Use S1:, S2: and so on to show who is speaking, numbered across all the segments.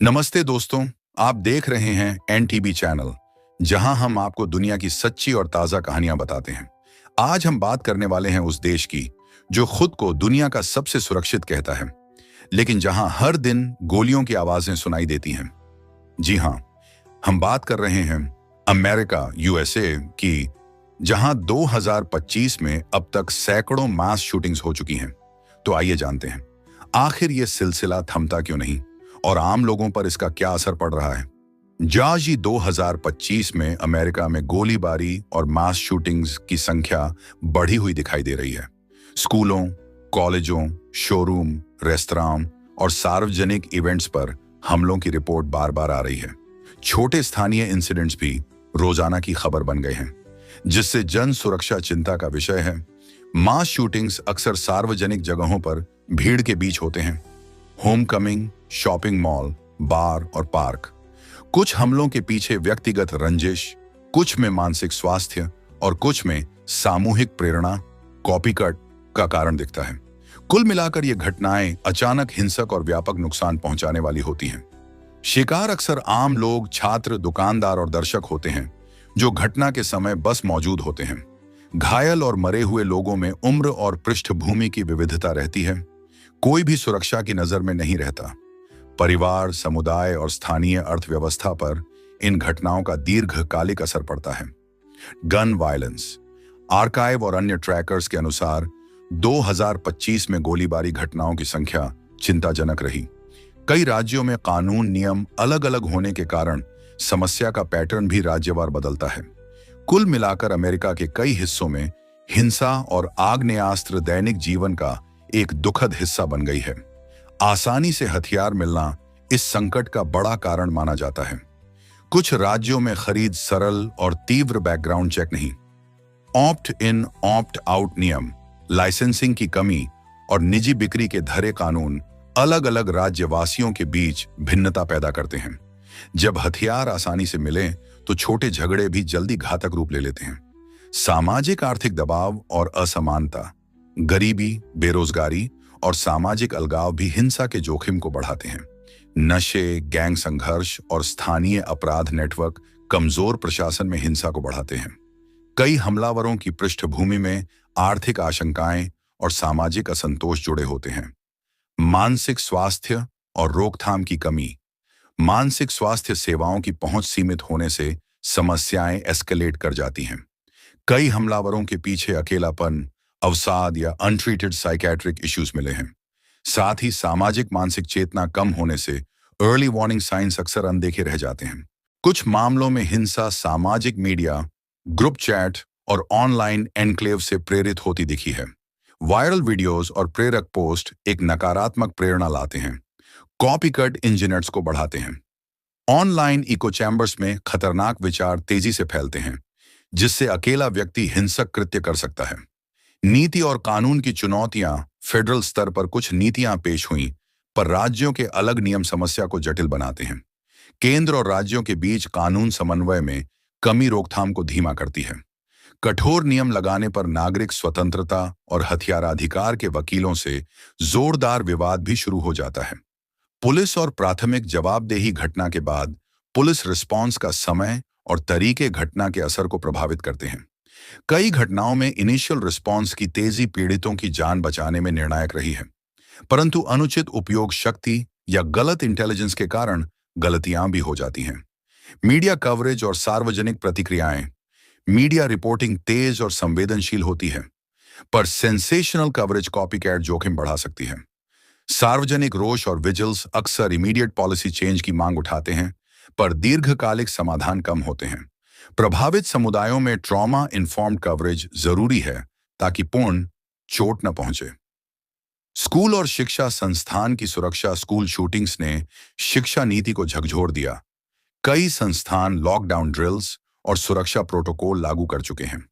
S1: नमस्ते दोस्तों, आप देख रहे हैं एनटीबी चैनल, जहां हम आपको दुनिया की सच्ची और ताजा कहानियां बताते हैं। आज हम बात करने वाले हैं उस देश की जो खुद को दुनिया का सबसे सुरक्षित कहता है, लेकिन जहां हर दिन गोलियों की आवाजें सुनाई देती हैं। जी हां, हम बात कर रहे हैं अमेरिका यूएसए की, जहां 2025 में अब तक सैकड़ों मास शूटिंग्स हो चुकी हैं। तो आइए जानते हैं, आखिर ये सिलसिला थमता क्यों नहीं और आम लोगों पर इसका क्या असर पड़ रहा है। जाजी 2025 में अमेरिका में गोलीबारी और मास शूटिंग्स की संख्या बढ़ी हुई दिखाई दे रही है। स्कूलों, कॉलेजों, शोरूम, रेस्तरां और सार्वजनिक इवेंट्स पर हमलों की रिपोर्ट बार बार आ रही है। छोटे स्थानीय इंसिडेंट्स भी रोजाना की खबर बन गए हैं, जिससे जन सुरक्षा चिंता का विषय है। मास शूटिंग्स अक्सर सार्वजनिक जगहों पर भीड़ के बीच होते हैं। होमकमिंग, शॉपिंग मॉल, बार और पार्क। कुछ हमलों के पीछे व्यक्तिगत रंजिश, कुछ में मानसिक स्वास्थ्य और कुछ में सामूहिक प्रेरणा, कॉपीकट का कारण दिखता है। कुल मिलाकर ये घटनाएं अचानक हिंसक और व्यापक नुकसान पहुंचाने वाली होती हैं। शिकार अक्सर आम लोग, छात्र, दुकानदार और दर्शक होते हैं, जो घटना के समय बस मौजूद होते हैं। घायल और मरे हुए लोगों में उम्र और पृष्ठभूमि की विविधता रहती है। कोई भी सुरक्षा की नजर में नहीं रहता। परिवार, समुदाय और स्थानीय अर्थव्यवस्था पर इन घटनाओं का दीर्घकालिक असर पड़ता है। गन वायलेंस आर्काइव और अन्य ट्रैकर्स के अनुसार 2025 में गोलीबारी घटनाओं की संख्या चिंताजनक रही। कई राज्यों में कानून नियम अलग अलग होने के कारण समस्या का पैटर्न भी राज्यवार बदलता है। कुल मिलाकर अमेरिका के कई हिस्सों में हिंसा और आग्नेयास्त्र दैनिक जीवन का एक दुखद हिस्सा बन गई है। आसानी से हथियार मिलना इस संकट का बड़ा कारण माना जाता है। कुछ राज्यों में खरीद सरल और तीव्र बैकग्राउंड चेक नहीं, ऑप्ट इन ऑप्ट आउट नियम, लाइसेंसिंग की कमी और निजी बिक्री के धरे कानून अलग अलग राज्यवासियों के बीच भिन्नता पैदा करते हैं। जब हथियार आसानी से मिले तो छोटे झगड़े भी जल्दी घातक रूप ले लेते हैं। सामाजिक आर्थिक दबाव और असमानता, गरीबी, बेरोजगारी और सामाजिक अलगाव भी हिंसा के जोखिम को बढ़ाते हैं। नशे, गैंग संघर्ष और स्थानीय अपराध नेटवर्क कमजोर प्रशासन में हिंसा को बढ़ाते हैं। कई हमलावरों की पृष्ठभूमि में आर्थिक आशंकाएं और सामाजिक असंतोष जुड़े होते हैं। मानसिक स्वास्थ्य और रोकथाम की कमी। मानसिक स्वास्थ्य सेवाओं की पहुंच सीमित होने से समस्याएं एस्केलेट कर जाती हैं। कई हमलावरों के पीछे अकेलापन, अवसाद या अनट्रीटेड साइकेट्रिक इश्यूज मिले हैं। साथ ही सामाजिक मानसिक चेतना कम होने से अर्ली वार्निंग साइंस अक्सर अनदेखे रह जाते हैं। कुछ मामलों में हिंसा सामाजिक मीडिया, ग्रुप चैट और ऑनलाइन एनक्लेव से प्रेरित होती दिखी है। वायरल वीडियोस और प्रेरक पोस्ट एक नकारात्मक प्रेरणा लाते हैं, कॉपीकट इंजीनियर्स को बढ़ाते हैं। ऑनलाइन इको चैम्बर्स में खतरनाक विचार तेजी से फैलते हैं, जिससे अकेला व्यक्ति हिंसक कृत्य कर सकता है। नीति और कानून की चुनौतियां। फेडरल स्तर पर कुछ नीतियां पेश हुई, पर राज्यों के अलग नियम समस्या को जटिल बनाते हैं। केंद्र और राज्यों के बीच कानून समन्वय में कमी रोकथाम को धीमा करती है। कठोर नियम लगाने पर नागरिक स्वतंत्रता और हथियाराधिकार के वकीलों से जोरदार विवाद भी शुरू हो जाता है। पुलिस और प्राथमिक जवाबदेही घटना के बाद पुलिस रिस्पॉन्स का समय और तरीके घटना के असर को प्रभावित करते हैं। कई घटनाओं में इनिशियल रिस्पॉन्स की तेजी पीड़ितों की जान बचाने में निर्णायक रही है, परंतु अनुचित उपयोग शक्ति या गलत इंटेलिजेंस के कारण गलतियां भी हो जाती हैं। मीडिया कवरेज और सार्वजनिक प्रतिक्रियाएं। मीडिया रिपोर्टिंग तेज और संवेदनशील होती है, पर सेंसेशनल कवरेज कॉपीकैट जोखिम बढ़ा सकती है। सार्वजनिक रोष और विजिल्स अक्सर इमीडिएट पॉलिसी चेंज की मांग उठाते हैं, पर दीर्घकालिक समाधान कम होते हैं। प्रभावित समुदायों में ट्रॉमा इन्फॉर्म्ड कवरेज जरूरी है ताकि पूर्ण चोट न पहुंचे। स्कूल और शिक्षा संस्थान की सुरक्षा। स्कूल शूटिंग्स ने शिक्षा नीति को झकझोर दिया। कई संस्थान लॉकडाउन ड्रिल्स और सुरक्षा प्रोटोकॉल लागू कर चुके हैं।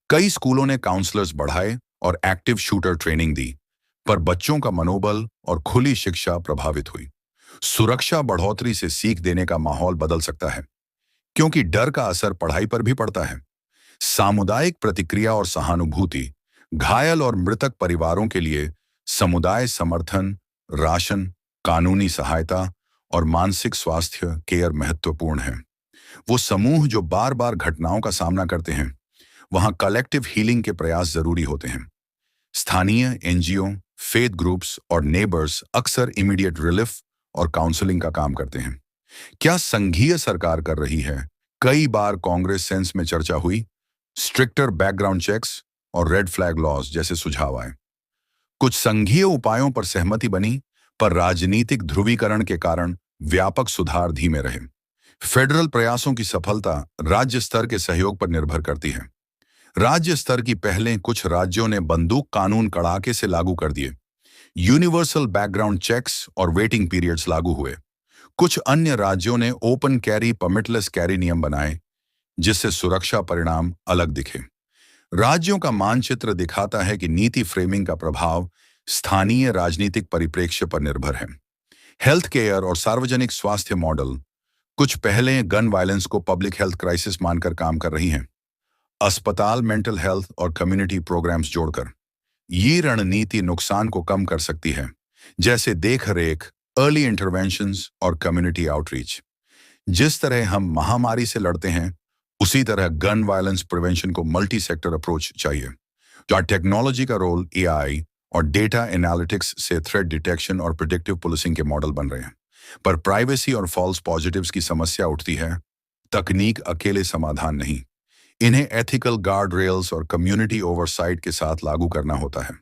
S1: कई स्कूलों ने काउंसलर्स बढ़ाए और एक्टिव शूटर ट्रेनिंग दी, पर बच्चों का मनोबल और खुली शिक्षा प्रभावित हुई। सुरक्षा बढ़ोतरी से सीख देने का माहौल बदल सकता है, क्योंकि डर का असर पढ़ाई पर भी पड़ता है। सामुदायिक प्रतिक्रिया और सहानुभूति। घायल और मृतक परिवारों के लिए समुदाय समर्थन, राशन, कानूनी सहायता और मानसिक स्वास्थ्य केयर महत्वपूर्ण है। वो समूह जो बार बार घटनाओं का सामना करते हैं, वहां कलेक्टिव हीलिंग के प्रयास जरूरी होते हैं। स्थानीय एनजीओ, फेथ ग्रुप्स और नेबर्स अक्सर इमीडिएट रिलीफ और काउंसलिंग का काम करते हैं। क्या संघीय सरकार कर रही है? कई बार कांग्रेस सेंस में चर्चा हुई, स्ट्रिक्टर बैकग्राउंड चेक्स और रेड फ्लैग लॉज जैसे सुझाव आए। कुछ संघीय उपायों पर सहमति बनी, पर राजनीतिक ध्रुवीकरण के कारण व्यापक सुधार धीमे रहे। फेडरल प्रयासों की सफलता राज्य स्तर के सहयोग पर निर्भर करती है। राज्य स्तर की पहलें कुछ राज्यों ने बंदूक कानून कड़ाके से लागू कर दिए। यूनिवर्सल बैकग्राउंड चेक्स और वेटिंग पीरियड्स लागू हुए। कुछ अन्य राज्यों ने ओपन कैरी, परमिटलेस कैरी नियम बनाए, जिससे सुरक्षा परिणाम अलग दिखे। राज्यों का मानचित्र दिखाता है कि नीति फ्रेमिंग का प्रभाव स्थानीय राजनीतिक परिप्रेक्ष्य पर निर्भर है। हेल्थ केयर और सार्वजनिक स्वास्थ्य मॉडल कुछ पहले गन वायलेंस को पब्लिक हेल्थ क्राइसिस मानकर काम कर रही हैं। अस्पताल, मेंटल हेल्थ और कम्युनिटी प्रोग्राम्स जोड़कर ये रणनीति नुकसान को कम कर सकती है, जैसे देखरेख, अर्ली इंटरवेंशंस और कम्युनिटी आउटरीच। जिस तरह हम महामारी से लड़ते हैं, उसी तरह गन वायलेंस प्रिवेंशन को मल्टी सेक्टर अप्रोच चाहिए, जहां टेक्नोलॉजी का रोल एआई और डेटा एनालिटिक्स से थ्रेट डिटेक्शन और प्रिडिक्टिव पुलिसिंग के मॉडल बन रहे हैं। पर प्राइवेसी और फॉल्स पॉजिटिव्स की समस्या उठती है। तकनीक अकेले समाधान नहीं, इन्हें एथिकल गार्ड रेल्स और कम्युनिटी ओवरसाइट के साथ लागू करना होता है।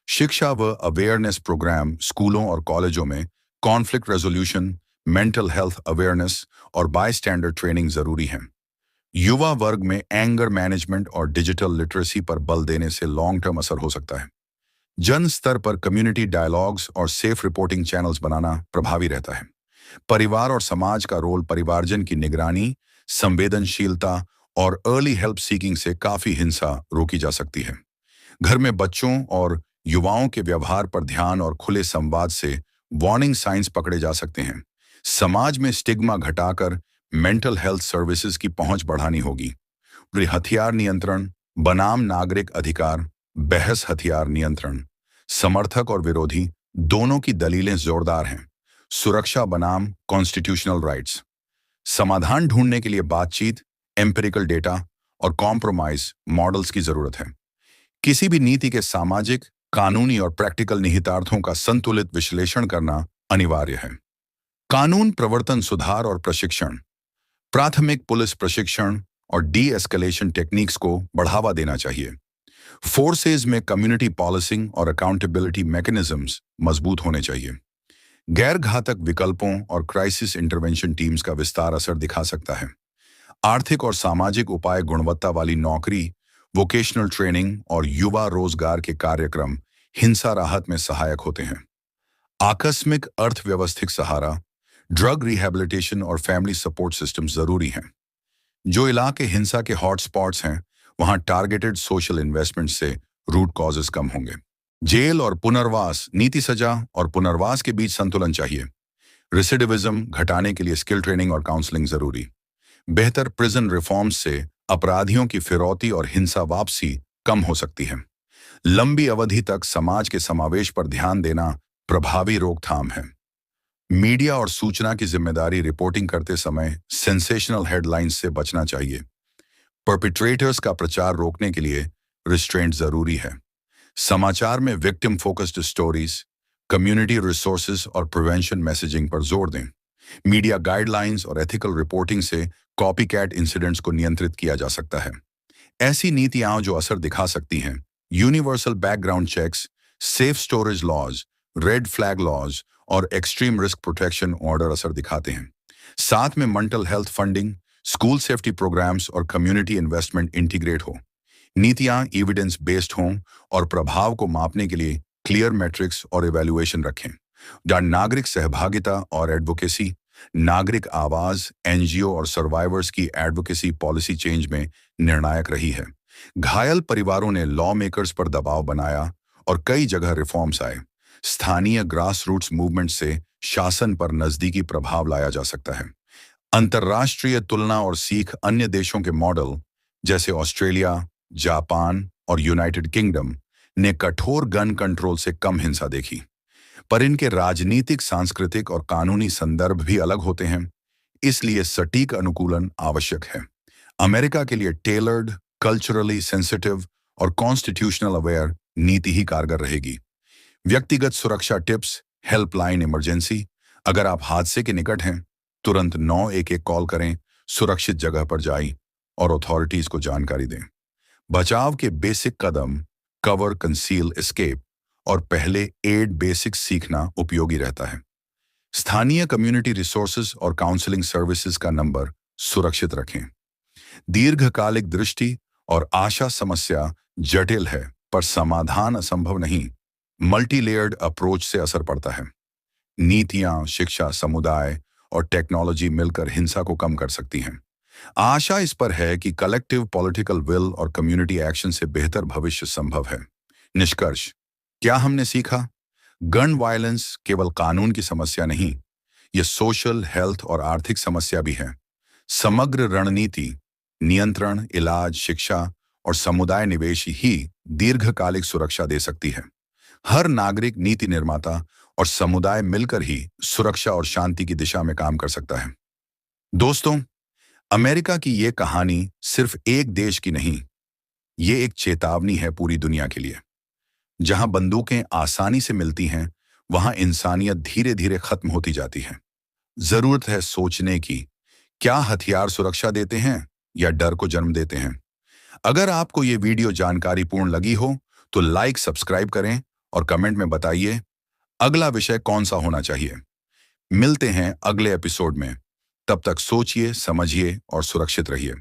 S1: शिक्षा व अवेयरनेस प्रोग्राम स्कूलों और कॉलेजों में conflict resolution, mental health awareness और बायस्टैंडर ट्रेनिंग जरूरी है। युवा वर्ग में एंगर मैनेजमेंट और डिजिटल लिटरेसी पर बल देने से लॉन्ग टर्म असर हो सकता है। जन स्तर पर कम्युनिटी डायलॉग्स और सेफ रिपोर्टिंग चैनल्स बनाना प्रभावी रहता है। परिवार और समाज का रोल परिवारजन की निगरानी, संवेदनशीलता और अर्ली हेल्प सीकिंग से काफी हिंसा रोकी जा सकती है। घर में बच्चों और युवाओं के व्यवहार पर ध्यान और खुले संवाद से वार्निंग साइंस पकड़े जा सकते हैं। समाज में स्टिग्मा घटाकर मेंटल हेल्थ सर्विसेज की पहुंच बढ़ानी होगी। हथियार नियंत्रण बनाम नागरिक अधिकार, बहस हथियार नियंत्रण, समर्थक और विरोधी दोनों की दलीलें जोरदार हैं। सुरक्षा बनाम कॉन्स्टिट्यूशनल राइट्स, समाधान ढूंढने के लिए बातचीत, एम्पिरिकल डेटा और कॉम्प्रोमाइज मॉडल्स की जरूरत है। किसी भी नीति के सामाजिक, कानूनी और प्रैक्टिकल निहितार्थों का संतुलित विश्लेषण करना अनिवार्य है। कानून प्रवर्तन सुधार और प्रशिक्षण, प्राथमिक पुलिस प्रशिक्षण और डी एस्केलेशन टेक्निक्स को बढ़ावा देना चाहिए। फोर्सेज में कम्युनिटी पॉलिसिंग और अकाउंटेबिलिटी मैकेनिज्म्स मजबूत होने चाहिए। गैर घातक विकल्पों और क्राइसिस इंटरवेंशन टीम्स का विस्तार असर दिखा सकता है। आर्थिक और सामाजिक उपाय, गुणवत्ता वाली नौकरी, वोकेशनल ट्रेनिंग और युवा रोजगार के कार्यक्रम हिंसा राहत में सहायक होते हैं। आकस्मिक अर्थव्यवस्थिक सहारा, ड्रग रिहैबिलिटेशन और फैमिली सपोर्ट सिस्टम जरूरी हैं। जो इलाके हिंसा के हॉटस्पॉट्स हैं, वहां टारगेटेड सोशल इन्वेस्टमेंट से रूट कॉजेस कम होंगे। जेल और पुनर्वास, नीति सजा और पुनर्वास के बीच संतुलन चाहिए। रेसिडिविज्म घटाने के लिए स्किल ट्रेनिंग और काउंसलिंग जरूरी। बेहतर प्रिजन रिफॉर्म्स से अपराधियों की फिरौती और हिंसा वापसी कम हो सकती है। लंबी अवधि तक समाज के समावेश पर ध्यान देना प्रभावी रोकथाम है। मीडिया और सूचना की जिम्मेदारी, रिपोर्टिंग करते समय सेंसेशनल हेडलाइंस से बचना चाहिए। परपिट्रेटर्स का प्रचार रोकने के लिए रिस्ट्रेंट जरूरी है। समाचार में victim focused stories, community resources और प्रिवेंशन मैसेजिंग पर जोर दें। मीडिया गाइडलाइंस और एथिकल रिपोर्टिंग से कॉपीकैट इंसिडेंट्स को नियंत्रित किया जा सकता है। ऐसी नीतियां जो असर दिखा सकती हैं, universal background checks, safe storage laws, red flag laws और एक्सट्रीम रिस्क प्रोटेक्शन ऑर्डर असर दिखाते हैं। साथ में mental health funding, school safety programmes और कम्युनिटी इन्वेस्टमेंट इंटीग्रेट हो। नीतियां एविडेंस बेस्ड हों और प्रभाव को मापने के लिए क्लियर मैट्रिक्स और इवैल्यूएशन रखें। जहां नागरिक सहभागिता और एडवोकेसी, नागरिक आवाज, एनजीओ और सर्वाइवर्स की एडवोकेसी पॉलिसी चेंज में निर्णायक रही है। घायल परिवारों ने लॉ मेकर्स पर दबाव बनाया और कई जगह रिफॉर्म्स आए। स्थानीय ग्रास रूट्स मूवमेंट से शासन पर नजदीकी प्रभाव लाया जा सकता है। अंतर्राष्ट्रीय तुलना और सीख, अन्य देशों के मॉडल जैसे ऑस्ट्रेलिया, जापान और यूनाइटेड किंगडम ने कठोर गन कंट्रोल से कम हिंसा देखी। पर इनके राजनीतिक, सांस्कृतिक और कानूनी संदर्भ भी अलग होते हैं, इसलिए सटीक अनुकूलन आवश्यक है। अमेरिका के लिए टेलर्ड, कल्चरली सेंसिटिव और कॉन्स्टिट्यूशनल अवेयर नीति ही कारगर रहेगी। व्यक्तिगत सुरक्षा टिप्स, हेल्पलाइन इमरजेंसी। अगर आप हादसे के निकट हैं, तुरंत 911 कॉल करें, सुरक्षित जगह पर जाएं और अथॉरिटीज को जानकारी दें। बचाव के बेसिक कदम, कवर, कंसील, एस्केप और पहले एड बेसिक्स सीखना उपयोगी रहता है। स्थानीय कम्युनिटी रिसोर्सेज और काउंसलिंग सर्विसेज का नंबर सुरक्षित रखें। दीर्घकालिक दृष्टि और आशा समस्या जटिल है, पर समाधान असंभव नहीं। मल्टी लेयर्ड अप्रोच से असर पड़ता है। नीतियां, शिक्षा, समुदाय और टेक्नोलॉजी मिलकर हिंसा को कम कर सकती हैं। आशा इस पर है कि कलेक्टिव पॉलिटिकल विल और कम्युनिटी एक्शन से बेहतर भविष्य संभव है। निष्कर्ष, क्या हमने सीखा? गन वायलेंस केवल कानून की समस्या नहीं, यह सोशल, हेल्थ और आर्थिक समस्या भी है। समग्र रणनीति, नियंत्रण, इलाज, शिक्षा और समुदाय निवेश ही दीर्घकालिक सुरक्षा दे सकती है। हर नागरिक, नीति निर्माता और समुदाय मिलकर ही सुरक्षा और शांति की दिशा में काम कर सकता है। दोस्तों, अमेरिका की ये कहानी सिर्फ एक देश की नहीं, ये एक चेतावनी है पूरी दुनिया के लिए। जहां बंदूकें आसानी से मिलती हैं, वहां इंसानियत धीरे धीरे खत्म होती जाती है। जरूरत है सोचने की, क्या हथियार सुरक्षा देते हैं या डर को जन्म देते हैं? अगर आपको ये वीडियो जानकारीपूर्ण लगी हो तो लाइक, सब्सक्राइब करें और कमेंट में बताइए अगला विषय कौन सा होना चाहिए। मिलते हैं अगले एपिसोड में। तब तक सोचिए, समझिए और सुरक्षित रहिए।